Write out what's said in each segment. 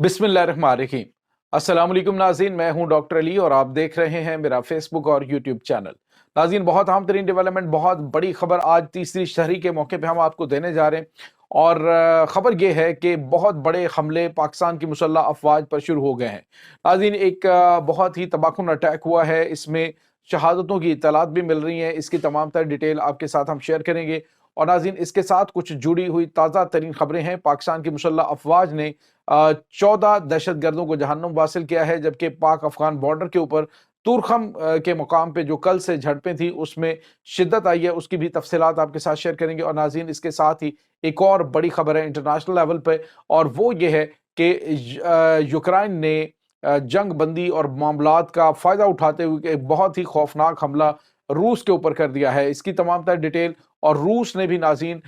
बिस्मिल्लाहिर्रहमानिर्रहीम। अस्सलाम वालेकुम नाज़रीन, मैं हूं डॉक्टर अली और आप देख रहे हैं मेरा फेसबुक और यूट्यूब चैनल। नाज़रीन, बहुत अहम तरीन डेवलपमेंट, बहुत बड़ी खबर आज तीसरी शहरी के मौके पे हम आपको देने जा रहे हैं। और खबर यह है कि बहुत बड़े हमले पाकिस्तान की मुसल्लह अफवाज पर शुरू हो गए हैं। नाज़रीन, एक बहुत ही तबाहकुन अटैक हुआ है, इसमें शहादतों की इत्तलात भी मिल रही हैं। इसकी तमाम तर डिटेल आपके साथ हम शेयर करेंगे। और नाज़रीन, इसके साथ कुछ जुड़ी हुई ताज़ा तरीन खबरें हैं। पाकिस्तान की मुसल्लह अफवाज ने 14 दहशत गर्दों को जहन्नुम वासिल किया है, जबकि पाक अफगान बॉर्डर के ऊपर तुरखम के मुकाम पे जो कल से झड़पें थी उसमें शिद्दत आई है। उसकी भी तफसीलात आपके साथ शेयर करेंगे। और नाज़रीन, इसके साथ ही एक और बड़ी खबर है इंटरनेशनल लेवल पे, और वो ये है कि यूक्रेन ने जंग बंदी और मामलात का फ़ायदा उठाते हुए एक बहुत ही खौफनाक हमला रूस के ऊपर कर दिया है। इसकी तमाम तर डिटेल, और रूस ने भी नाज़रीन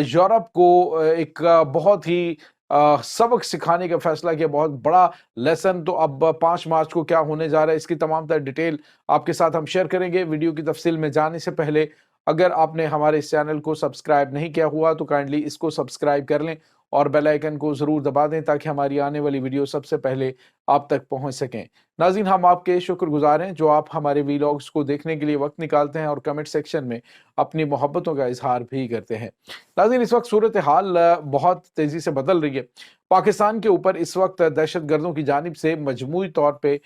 यूरोप को एक बहुत ही सबक सिखाने का फैसला किया, बहुत बड़ा लेसन। तो अब 5 मार्च को क्या होने जा रहा है, इसकी तमाम तर डिटेल आपके साथ हम शेयर करेंगे। वीडियो की तफसील में जाने से पहले, अगर आपने हमारे इस चैनल को सब्सक्राइब नहीं किया हुआ तो काइंडली इसको सब्सक्राइब कर लें और बेल आइकन को ज़रूर दबा दें ताकि हमारी आने वाली वीडियो सबसे पहले आप तक पहुंच सकें। नाज़रीन, हम आपके शुक्रगुजार हैं जो आप हमारे वीलॉग्स को देखने के लिए वक्त निकालते हैं और कमेंट सेक्शन में अपनी मोहब्बतों का इजहार भी करते हैं। नाज़रीन, इस वक्त सूरत हाल बहुत तेज़ी से बदल रही है। पाकिस्तान के ऊपर इस वक्त दहशत गर्दों की जानिब से मजमूई तौर पे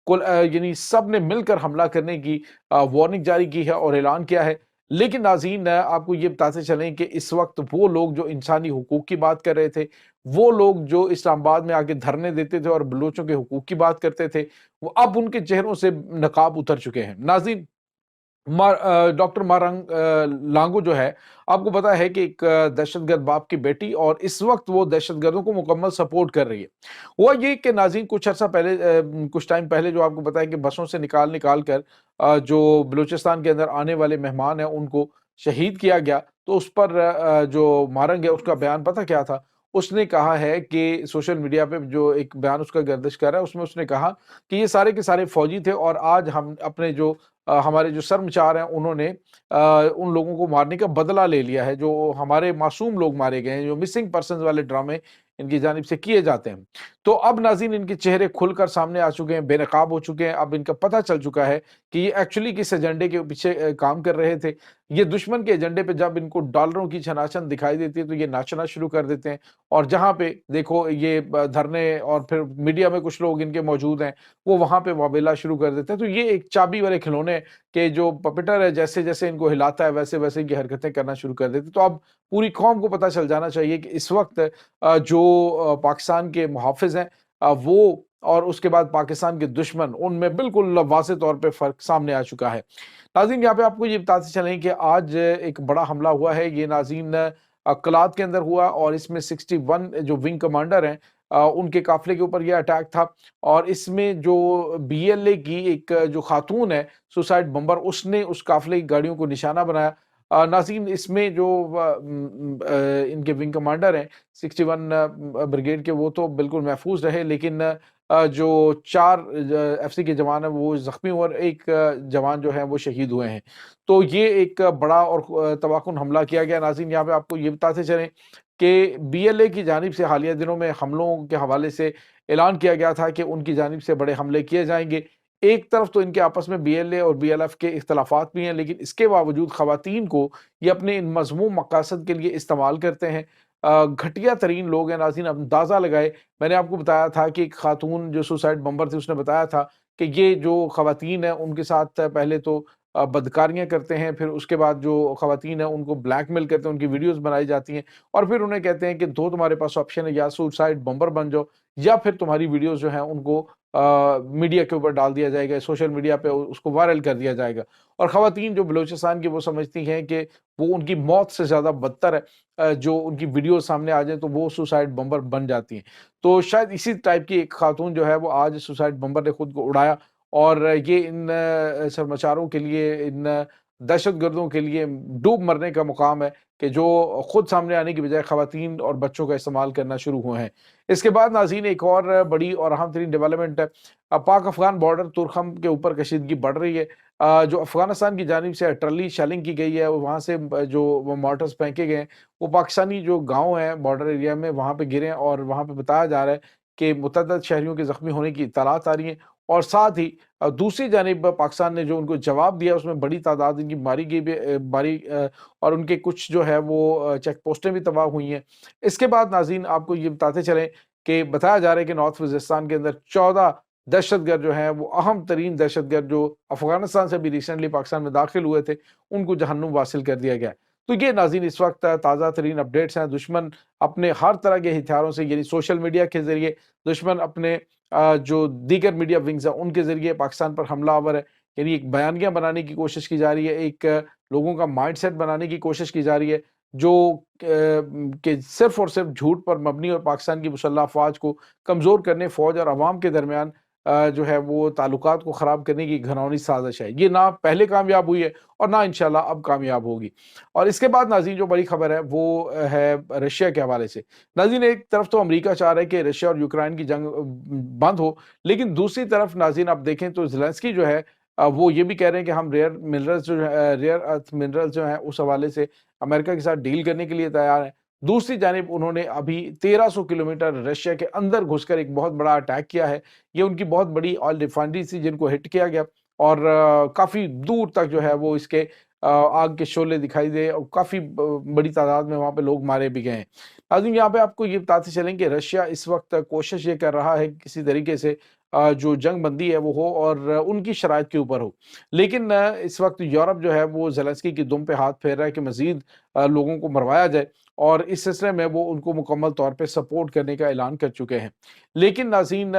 कुल यानी सब ने मिलकर हमला करने की वार्निंग जारी की है और ऐलान किया है। लेकिन नाज़रीन, आपको ये बताते चलें कि इस वक्त वो लोग जो इंसानी हुकूक की बात कर रहे थे, वो लोग जो इस्लामाबाद में आके धरने देते थे और बलूचों के हुकूक की बात करते थे, वो अब उनके चेहरों से नकाब उतर चुके हैं। नाज़रीन, डॉक्टर मारंग लांगो जो है, आपको पता है कि एक दहशतगर्द बाप की बेटी, और इस वक्त वो दहशतगर्दों को मुकम्मल सपोर्ट कर रही है। हुआ ये कि नाज़रीन, कुछ अर्सा पहले कुछ टाइम पहले जो आपको पता है कि बसों से निकाल निकाल कर जो बलूचिस्तान के अंदर आने वाले मेहमान हैं उनको शहीद किया गया। तो उस पर जो मारंग है उसका बयान पता क्या था? उसने कहा है कि सोशल मीडिया पे जो एक बयान उसका गर्दिश कर रहा है, उसमें उसने कहा कि ये सारे के सारे फौजी थे और आज हम अपने जो हमारे जो शर्मचार हैं उन्होंने उन लोगों को मारने का बदला ले लिया है, जो हमारे मासूम लोग मारे गए हैं, जो मिसिंग पर्सन्स वाले ड्रामे इनकी जानिब से किए जाते हैं। तो अब नाज़रीन, इनके चेहरे खुलकर सामने आ चुके हैं, बेनकाब हो चुके हैं। अब इनका पता चल चुका है कि ये एक्चुअली किस एजेंडे के पीछे काम कर रहे थे। ये दुश्मन के एजेंडे पे जब इनको डॉलरों की छनाछन दिखाई देती है तो ये नाचना शुरू कर देते हैं। और जहाँ पे देखो ये धरने और फिर मीडिया में कुछ लोग इनके मौजूद हैं, वो वहाँ पे वावेला शुरू कर देते हैं। तो ये एक चाबी वाले खिलौने के जो पपेटर है, जैसे-जैसे इनको हिलाता है वैसे-वैसे ये हरकतें करना शुरू कर देते हैं। तो अब पूरी कौम को पता चल जाना चाहिए कि इस वक्त जो पाकिस्तान के मुहाफ़िज़ हैं वो, और उसके बाद पाकिस्तान के दुश्मन, उनमें बिल्कुल वाज़ेह तौर पे फ़र्क सामने आ चुका है। नाज़रीन, यहाँ पे आपको ये बताते चलें कि आज एक बड़ा हमला हुआ है। ये नाज़रीन कलात के अंदर हुआ और इसमें 61 जो विंग कमांडर हैं उनके काफ़िले के ऊपर ये अटैक था। और इसमें जो बीएलए की एक जो खातून है सुसाइड बम्बर, उसने उस काफ़िले की गाड़ियों को निशाना बनाया। नाज़रीन, इसमें जो इनके विंग कमांडर हैं 61 ब्रिगेड के, वो तो बिल्कुल महफूज रहे, लेकिन जो 4 एफसी के जवान हैं वो ज़ख्मी हुए और एक जवान जो है वो शहीद हुए हैं। तो ये एक बड़ा और तबाहकुन हमला किया गया। नाज़रीन, यहाँ पे आपको ये बताते चलें कि बीएलए की जानिब से हालिया दिनों में हमलों के हवाले से ऐलान किया गया था कि उनकी जानिब से बड़े हमले किए जाएंगे। एक तरफ तो इनके आपस में बीएलए और बीएलएफ के इख्तलाफात भी हैं, लेकिन इसके बावजूद खवातीन को ये अपने इन मज़मूम मकासद के लिए इस्तेमाल करते हैं। घटिया तरीन लोग हैं नाज़रीन। अब अंदाज़ा लगाए, मैंने आपको बताया था कि एक खातून जो सुसाइड बम्बर थी उसने बताया था कि ये जो खवातीन हैं उनके साथ पहले तो बदकारियाँ करते हैं, फिर उसके बाद जो खवातीन हैं उनको ब्लैकमेल करते हैं, उनकी वीडियोज़ बनाई जाती हैं और फिर उन्हें कहते हैं कि दो तुम्हारे पास ऑप्शन है, या सुसाइड बम्बर बन जाओ या फिर तुम्हारी वीडियोज़ जो हैं उनको मीडिया के ऊपर डाल दिया जाएगा, सोशल मीडिया पे उसको वायरल कर दिया जाएगा। और खवातीन जो बलूचिस्तान की, वो समझती हैं कि वो उनकी मौत से ज़्यादा बदतर है जो उनकी वीडियो सामने आ जाए तो वो सुसाइड बम्बर बन जाती हैं। तो शायद इसी टाइप की एक खातून जो है वो आज सुसाइड बम्बर ने खुद को उड़ाया, और ये इन समाचारों के लिए, इन दहशतगर्दों के लिए डूब मरने का मुकाम है कि जो खुद सामने आने की बजाय खवातीन और बच्चों का इस्तेमाल करना शुरू हुए हैं। इसके बाद नाज़रीन, एक और बड़ी और अहम तरीन डेवलपमेंट है। पाक अफ़गान बॉर्डर तुरखम के ऊपर कशीदगी बढ़ रही है। जो अफ़गानिस्तान की जानिब से अटरली शेलिंग की गई है, वहाँ से जो वो मॉर्टर्स फेंके गए हैं, वो पाकिस्तानी जो गाँव हैं बॉर्डर एरिया में वहाँ पे गिरे हैं और वहाँ पे बताया जा रहा है کہ متعدد شہریوں کے زخمی ہونے کی اطلاعات آ رہی ہیں، اور ساتھ ہی دوسری جانب پاکستان نے جو ان کو جواب دیا اس میں بڑی تعداد ان کی ماری گئی اور ان کے کچھ جو ہے وہ چیک پوسٹیں بھی تباہ ہوئی ہیں۔ اس کے بعد ناظرین آپ کو یہ بتاتے چلیں کہ بتایا جا رہا ہے کہ نارتھ وزیرستان کے اندر 14 دہشت گرد جو ہیں وہ اہم ترین دہشت گرد جو افغانستان سے بھی ریسنٹلی پاکستان میں داخل ہوئے تھے، ان کو جہنم واصل کر دیا گیا ہے۔ تو یہ ناظرین اس وقت تازہ ترین اپڈیٹس ہیں۔ دشمن اپنے ہر طرح کے ہتھیاروں سے، یعنی سوشل میڈیا کے ذریعے، دشمن اپنے جو دیگر میڈیا ونگز ہیں ان کے ذریعے پاکستان پر حملہ آور ہے، یعنی ایک بیانیہ بنانے کی کوشش کی جا رہی ہے، ایک لوگوں کا مائنڈ سیٹ بنانے کی کوشش کی جا رہی ہے جو کہ صرف اور صرف جھوٹ پر مبنی، اور پاکستان کی مسلح افواج کو کمزور کرنے، فوج اور عوام کے درمیان جو ہے وہ تعلقات کو خراب کرنے کی گھناؤنی سازش ہے۔ یہ نہ پہلے کامیاب ہوئی ہے اور نہ انشاءاللہ اب کامیاب ہوگی۔ اور اس کے بعد ناظرین جو بڑی خبر ہے وہ ہے رشیا کے حوالے سے۔ ناظرین ایک طرف تو امریکہ چاہ رہا ہے کہ رشیا اور یوکرائن کی جنگ بند ہو، لیکن دوسری طرف ناظرین آپ دیکھیں تو زیلنسکی جو ہے وہ یہ بھی کہہ رہے ہیں کہ ہم ریئر ارتھ منرلز جو ہیں اس حوالے سے امریکہ کے ساتھ ڈیل کرنے کے لیے تیار ہیں۔ دوسری جانب انہوں نے ابھی 1300 کلومیٹر رشیا کے اندر گھس کر ایک بہت بڑا اٹیک کیا ہے۔ یہ ان کی بہت بڑی آئل ریفائنری تھی جن کو ہٹ کیا گیا، اور کافی دور تک جو ہے وہ اس کے آگ کے شعلے دکھائی دے، اور کافی بڑی تعداد میں وہاں پہ لوگ مارے بھی گئے ہیں۔ ناظرین یہاں پہ آپ کو یہ بتاتے چلیں کہ رشیا اس وقت کوشش یہ کر رہا ہے کہ کسی طریقے سے جو جنگ بندی ہے وہ ہو اور ان کی شرائط کے اوپر ہو، لیکن اس وقت یورپ جو ہے وہ زیلنسکی کی دم پہ ہاتھ پھیر رہا ہے کہ مزید لوگوں کو مروایا جائے، اور اس سلسلے میں وہ ان کو مکمل طور پہ سپورٹ کرنے کا اعلان کر چکے ہیں۔ لیکن ناظرین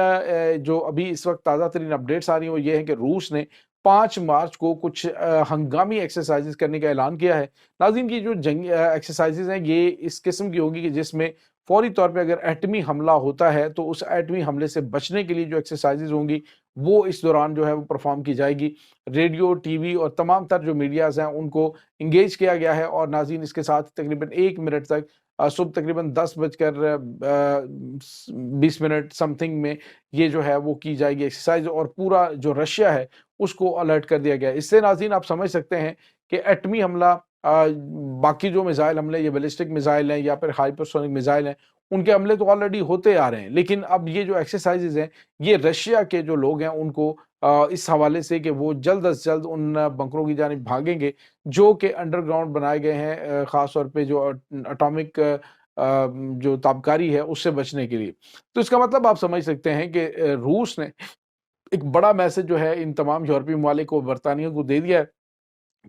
جو ابھی اس وقت تازہ ترین اپڈیٹس آ رہی ہیں وہ یہ ہے کہ روس نے 5 مارچ کو کچھ ہنگامی ایکسرسائزز کرنے کا اعلان کیا ہے۔ ناظرین کی جو جنگ ایکسرسائزز ہیں یہ اس قسم کی ہوگی کہ جس میں فوری طور پہ اگر ایٹمی حملہ ہوتا ہے تو اس ایٹمی حملے سے بچنے کے لیے جو ایکسرسائزز ہوں گی وہ اس دوران جو ہے وہ پرفارم کی جائے گی۔ ریڈیو، ٹی وی اور تمام تر جو میڈیاز ہیں ان کو انگیج کیا گیا ہے، اور ناظرین اس کے ساتھ تقریباً 1 منٹ تک صبح تقریباً 10:20 سم تھنگ میں یہ جو ہے وہ کی جائے گی ایکسرسائز، اور پورا جو رشیا ہے اس کو الرٹ کر دیا گیا ہے۔ اس سے ناظرین آپ سمجھ سکتے ہیں کہ ایٹمی حملہ، باقی جو میزائل حملے، یہ بیلسٹک میزائل ہیں یا پھر ہائپرسونک میزائل ہیں، ان کے حملے تو آلریڈی ہوتے آ رہے ہیں، لیکن اب یہ جو ایکسرسائزز ہیں یہ رشیا کے جو لوگ ہیں ان کو اس حوالے سے کہ وہ جلد از جلد ان بنکروں کی جانب بھاگیں گے جو کہ انڈر گراؤنڈ بنائے گئے ہیں، خاص طور پہ جو اٹامک جو تابکاری ہے اس سے بچنے کے لیے۔ تو اس کا مطلب آپ سمجھ سکتے ہیں کہ روس نے ایک بڑا میسج جو ہے ان تمام یورپی ممالک کو، برطانیہ کو دے دیا ہے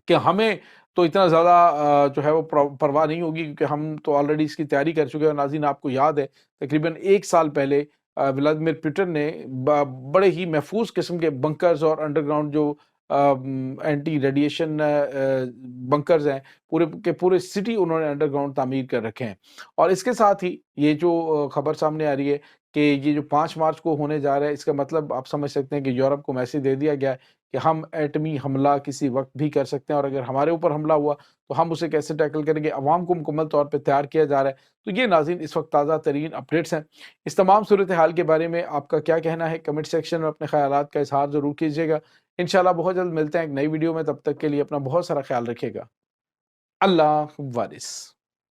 کہ ہمیں تو اتنا زیادہ جو ہے وہ پرواہ نہیں ہوگی، کیونکہ ہم تو آلریڈی اس کی تیاری کر چکے ہیں۔ اور ناظرین آپ کو یاد ہے تقریباً 1 سال پہلے ولادیمیر پوٹن نے بڑے ہی محفوظ قسم کے بنکرز اور انڈر گراؤنڈ جو اینٹی ریڈیشن بنکرز ہیں پورے کے پورے سٹی انہوں نے انڈر گراؤنڈ تعمیر کر رکھے ہیں۔ اور اس کے ساتھ ہی یہ جو خبر سامنے آ رہی ہے کہ یہ جو 5 مارچ کو ہونے جا رہا ہے، اس کا مطلب آپ سمجھ سکتے ہیں کہ یورپ کو میسج دے دیا گیا ہے کہ ہم ایٹمی حملہ کسی وقت بھی کر سکتے ہیں، اور اگر ہمارے اوپر حملہ ہوا تو ہم اسے کیسے ٹیکل کریں گے، عوام کو مکمل طور پہ تیار کیا جا رہا ہے۔ تو یہ ناظرین اس وقت تازہ ترین اپڈیٹس ہیں۔ اس تمام صورتحال کے بارے میں آپ کا کیا کہنا ہے؟ کمنٹ سیکشن میں اپنے خیالات کا اظہار ضرور کیجیے گا۔ انشاءاللہ بہت جلد ملتے ہیں ایک نئی ویڈیو میں، تب تک کے لیے اپنا بہت سارا خیال رکھیے گا۔ اللہ حافظ۔